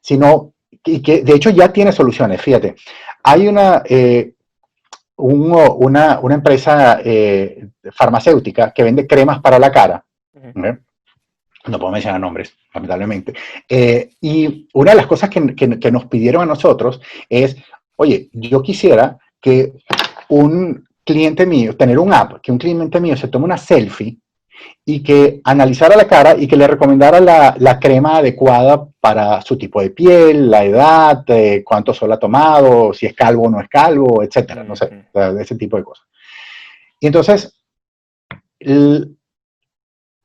Sino y que de hecho ya tiene soluciones. Fíjate, hay una empresa farmacéutica que vende cremas para la cara. Ujú. ¿Eh? No puedo mencionar nombres, lamentablemente. Y una de las cosas que nos pidieron a nosotros es, oye, yo quisiera que un cliente mío, tener un app, que un cliente mío se tome una selfie y que analizara la cara y que le recomendara la crema adecuada para su tipo de piel, la edad, cuánto sol ha tomado, si es calvo o no es calvo, etcétera, no sé, Ujú. ese tipo de cosas. Y entonces,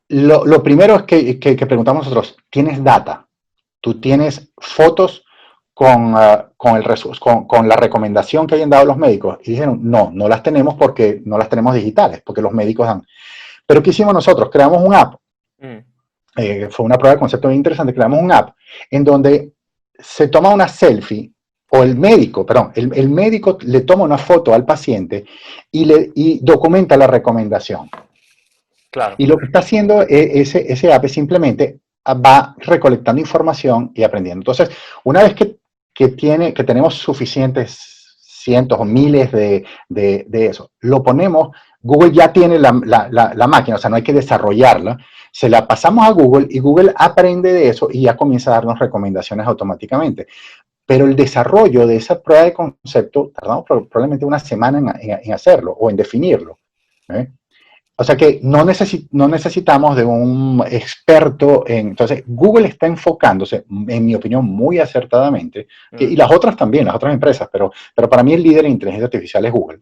lo primero es que preguntamos nosotros, ¿tienes data? ¿Tú tienes fotos con la recomendación que hayan dado los médicos? Y dijeron, no las tenemos porque no las tenemos digitales, porque los médicos dan. Pero ¿qué hicimos nosotros? Creamos un app. Mm. Fue una prueba de concepto muy interesante. Creamos un app en donde se toma una selfie, o el médico, perdón, el médico le toma una foto al paciente y documenta la recomendación. Claro. Y lo que está haciendo ese app es simplemente va recolectando información y aprendiendo. Entonces, una vez que tenemos suficientes cientos o miles de eso, lo ponemos, Google ya tiene la máquina, o sea, no hay que desarrollarla, se la pasamos a Google y Google aprende de eso y ya comienza a darnos recomendaciones automáticamente. Pero el desarrollo de esa prueba de concepto, tardamos probablemente una semana en hacerlo o en definirlo. ¿Eh? O sea que no necesitamos de un experto en... Entonces, Google está enfocándose, en mi opinión, muy acertadamente, y Mm. las otras también, las otras empresas, pero para mí el líder en inteligencia artificial es Google,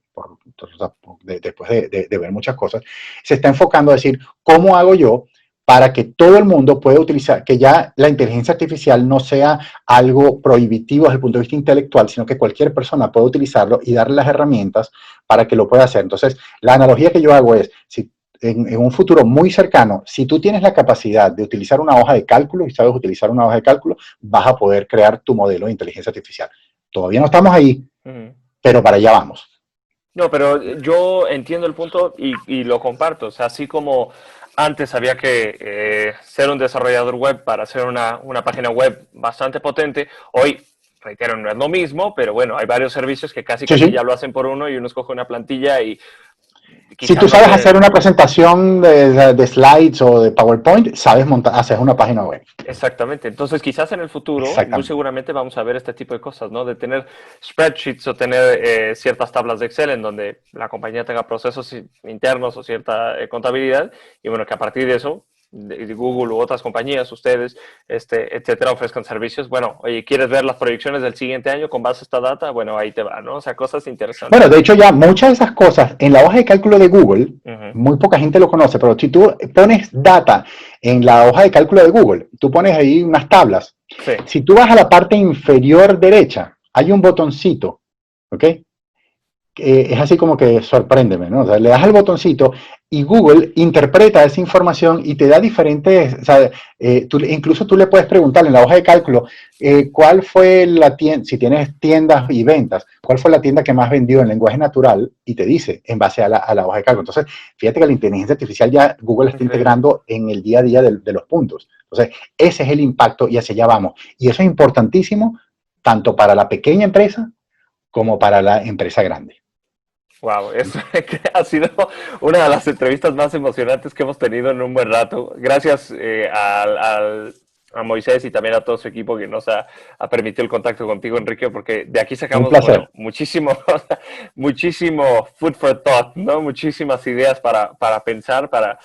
después de ver muchas cosas, se está enfocando a decir, ¿cómo hago yo para que todo el mundo pueda utilizar, que ya la inteligencia artificial no sea algo prohibitivo desde el punto de vista intelectual, sino que cualquier persona pueda utilizarlo y darle las herramientas para que lo pueda hacer? Entonces, la analogía que yo hago es, si en un futuro muy cercano, si tú tienes la capacidad de utilizar una hoja de cálculo y sabes utilizar una hoja de cálculo, vas a poder crear tu modelo de inteligencia artificial. Todavía no estamos ahí, Ujú. pero para allá vamos. No, pero yo entiendo el punto y lo comparto. O sea, así como antes había que ser un desarrollador web para hacer una página web bastante potente, hoy, reitero, no es lo mismo, pero bueno, hay varios servicios que casi Sí, casi sí. ya lo hacen por uno y uno escoge una plantilla y Si quizás tú no sabes hacer tienen... una presentación de slides o de PowerPoint, sabes montar, hacer una página web. Exactamente. Entonces, quizás en el futuro, muy Exactamente. seguramente vamos a ver este tipo de cosas, ¿no? De tener spreadsheets o tener ciertas tablas de Excel en donde la compañía tenga procesos internos o cierta contabilidad y bueno, que a partir de eso de Google u otras compañías, ustedes, etcétera, ofrezcan servicios. Bueno, oye, ¿quieres ver las proyecciones del siguiente año con base a esta data? Bueno, ahí te va, ¿no? O sea, cosas interesantes. Bueno, de hecho ya muchas de esas cosas en la hoja de cálculo de Google, muy poca gente lo conoce, pero si tú pones data en la hoja de cálculo de Google, tú pones ahí unas tablas. Sí. Si tú vas a la parte inferior derecha, hay un botoncito, ¿ok? Es así como que sorpréndeme, ¿no? O sea, le das al botoncito y Google interpreta esa información y te da diferentes, o sea, incluso tú le puedes preguntar en la hoja de cálculo cuál fue la tienda, si tienes tiendas y ventas, cuál fue la tienda que más vendió en lenguaje natural y te dice en base a la hoja de cálculo. Entonces, fíjate que la inteligencia artificial ya Google está integrando en el día a día de los puntos. Entonces, ese es el impacto y hacia allá vamos. Y eso es importantísimo tanto para la pequeña empresa como para la empresa grande. Wow, eso ha sido una de las entrevistas más emocionantes que hemos tenido en un buen rato. Gracias a Moisés y también a todo su equipo que nos ha permitido el contacto contigo, Enrique, porque de aquí sacamos muchísimo food for thought, ¿no? Muchísimas ideas para pensar, para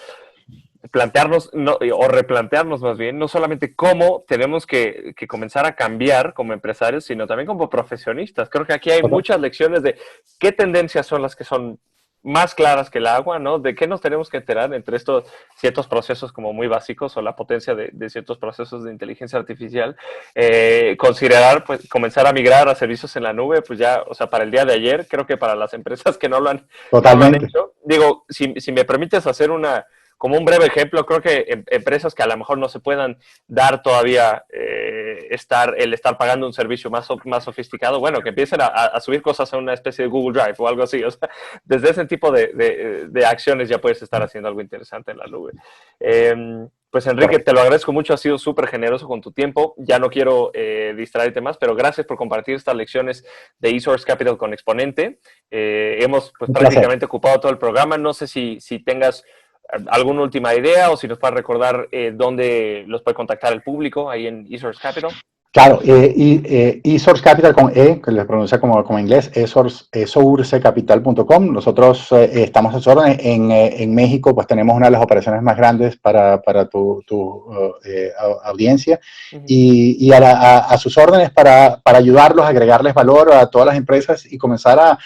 plantearnos o replantearnos más bien, no solamente cómo tenemos que comenzar a cambiar como empresarios, sino también como profesionistas. Creo que aquí hay muchas lecciones de qué tendencias son las que son más claras que el agua, ¿no? De qué nos tenemos que enterar entre estos ciertos procesos como muy básicos o la potencia de ciertos procesos de inteligencia artificial. Considerar, pues, comenzar a migrar a servicios en la nube, pues ya, o sea, para el día de ayer, creo que para las empresas que no lo han hecho. Digo, si me permites hacer como un breve ejemplo, creo que empresas que a lo mejor no se puedan dar todavía estar pagando un servicio más sofisticado, bueno, que empiecen a subir cosas a una especie de Google Drive o algo así. O sea, desde ese tipo de acciones ya puedes estar haciendo algo interesante en la nube. Pues Enrique, te lo agradezco mucho, has sido súper generoso con tu tiempo. Ya no quiero distraerte más, pero gracias por compartir estas lecciones de eSource Capital con Exponente. Hemos pues prácticamente ocupado todo el programa. No sé si tengas ¿alguna última idea o si nos puedes recordar dónde los puede contactar el público ahí en eSource Capital? Claro, eSource Capital con E, que les pronuncia como inglés, esourcecapital.com. Nosotros estamos a sus órdenes. En México, pues tenemos una de las operaciones más grandes para tu audiencia y a sus órdenes para ayudarlos, agregarles valor a todas las empresas y comenzar a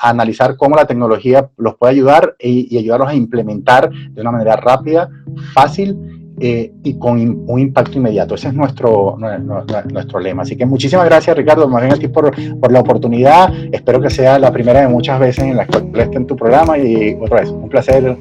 analizar cómo la tecnología los puede ayudar y ayudarlos a implementar de una manera rápida, fácil y con un impacto inmediato. Ese es nuestro lema. Así que muchísimas gracias, Ricardo, más bien a ti por la oportunidad. Espero que sea la primera de muchas veces en las que esté en tu programa y otra vez, un placer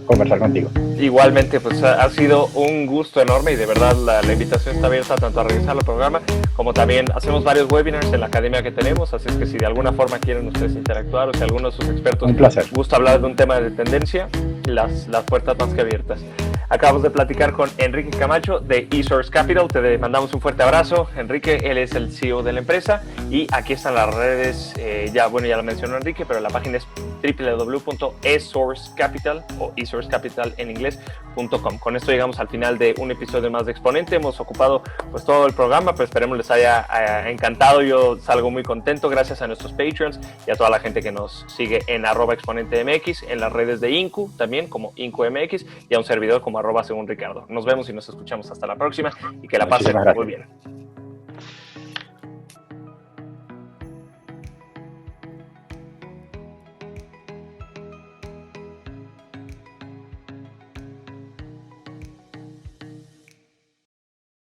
conversar contigo. Igualmente, pues ha sido un gusto enorme y de verdad la invitación está abierta tanto a regresar al programa como también hacemos varios webinars en la academia que tenemos, así es que si de alguna forma quieren ustedes interactuar o si alguno de sus expertos gusta hablar de un tema de tendencia, las puertas más que abiertas. Acabamos de platicar con Enrique Camacho de eSource Capital. Te mandamos un fuerte abrazo, Enrique. Él es el CEO de la empresa y aquí están las redes. Ya lo mencionó Enrique, pero la página es www.esourcecapital o esourcecapital en inglés.com. Con esto llegamos al final de un episodio más de Exponente. Hemos ocupado pues todo el programa, pero esperemos les haya encantado. Yo salgo muy contento gracias a nuestros Patreons y a toda la gente que nos sigue en @exponentemx, en las redes de Incu también como IncuMX y a un servidor como @segunricardo. Nos vemos y nos escuchamos hasta la próxima y que la pasen muy bien.